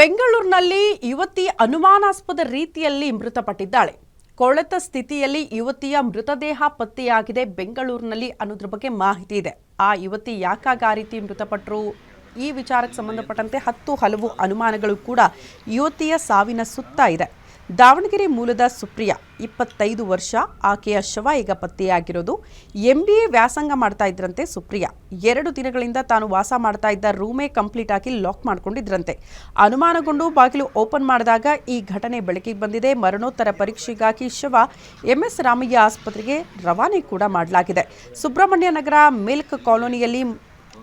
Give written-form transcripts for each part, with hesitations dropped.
ಬೆಂಗಳೂರಿನಲ್ಲಿ ಯುವತಿ ಅನುಮಾನಾಸ್ಪದ ರೀತಿಯಲ್ಲಿ ಮೃತಪಟ್ಟಿದ್ದಾಳೆ. ಕೊಳೆತ ಸ್ಥಿತಿಯಲ್ಲಿ ಯುವತಿಯ ಮೃತದೇಹ ಪತ್ತೆಯಾಗಿದೆ ಬೆಂಗಳೂರಿನಲ್ಲಿ ಅನ್ನೋದ್ರ ಬಗ್ಗೆ ಮಾಹಿತಿ ಇದೆ. ಆ ಯುವತಿ ಯಾಕಾಗ ಆ ರೀತಿ ಮೃತಪಟ್ಟರು, ಈ ವಿಚಾರಕ್ಕೆ ಸಂಬಂಧಪಟ್ಟಂತೆ ಹಲವು ಅನುಮಾನಗಳು ಕೂಡ ಯುವತಿಯ ಸಾವಿನ ಸುತ್ತ ಇದೆ. ದಾವಣಗೆರೆ ಮೂಲದ ಸುಪ್ರಿಯಾ 25 ವರ್ಷ, ಆಕೆಯ ಶವ ಈಗ ಪತ್ತೆಯಾಗಿರೋದು. MBA ವ್ಯಾಸಂಗ ಮಾಡ್ತಾ ಇದ್ರಂತೆ ಸುಪ್ರಿಯಾ. 2 ದಿನಗಳಿಂದ ತಾನು ವಾಸ ಮಾಡ್ತಾ ಇದ್ದ ರೂಮೇ ಕಂಪ್ಲೀಟ್ ಆಗಿ ಲಾಕ್ ಮಾಡ್ಕೊಂಡಿದ್ರಂತೆ. ಅನುಮಾನಗೊಂಡು ಬಾಗಿಲು ಓಪನ್ ಮಾಡಿದಾಗ ಈ ಘಟನೆ ಬೆಳಕಿಗೆ ಬಂದಿದೆ. ಮರಣೋತ್ತರ ಪರೀಕ್ಷೆಗಾಗಿ ಶವ MS ರಾಮಯ್ಯ ಆಸ್ಪತ್ರೆಗೆ ರವಾನೆ ಕೂಡ ಮಾಡಲಾಗಿದೆ. ಸುಬ್ರಹ್ಮಣ್ಯ ನಗರ ಮಿಲ್ಕ್ ಕಾಲೋನಿಯಲ್ಲಿ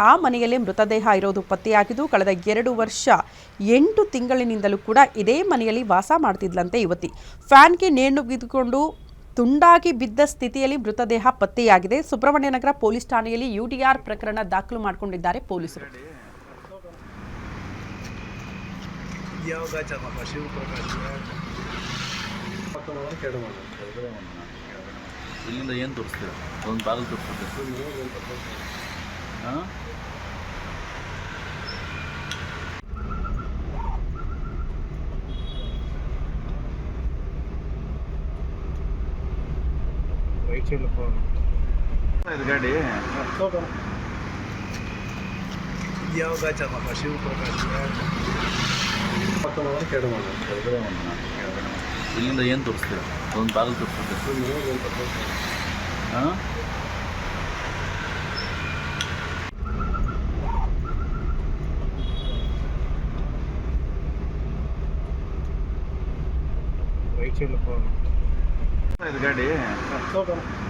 ಆ ಮನೆಯಲ್ಲಿ ಮೃತದೇಹ ಇರೋದು ಪತ್ತೆಯಾಗಿದ್ದು, ಕಳೆದ 2 ವರ್ಷ 8 ತಿಂಗಳಿನಿಂದಲೂ ಕೂಡ ಇದೇ ಮನೆಯಲ್ಲಿ ವಾಸ ಮಾಡ್ತಿದ್ಲಂತೆ ಯುವತಿ. ಫ್ಯಾನ್ಗೆ ನೇಣು ಬಿದ್ದುಕೊಂಡು ತುಂಡಾಗಿ ಬಿದ್ದ ಸ್ಥಿತಿಯಲ್ಲಿ ಮೃತದೇಹ ಪತ್ತೆಯಾಗಿದೆ. ಸುಬ್ರಹ್ಮಣ್ಯ ನಗರ ಪೊಲೀಸ್ ಠಾಣೆಯಲ್ಲಿ UDR ಪ್ರಕರಣ ದಾಖಲು ಮಾಡಿಕೊಂಡಿದ್ದಾರೆ ಪೊಲೀಸರು. ಇಲ್ಲಿಂದ ಏನು ತೋರಿಸ್ತೀರಾ? ಒಂದು ಬಾಗಿಲು ತೋರಿಸ್ತೀರಾ? ಹಾಂ, ಇದು ಗಾಡಿ ಇಲ್ಲಿಂದ ಏನು ತೋರಿಸ್ತೀರಾ? ಒಂದು ಬಾಗಿಲು ತೋರಿಸ್ತೀರಾ? ಹಾಂ, ಇದು ಗಾಡಿ ಶಿವಪ್ರಕಾಶ್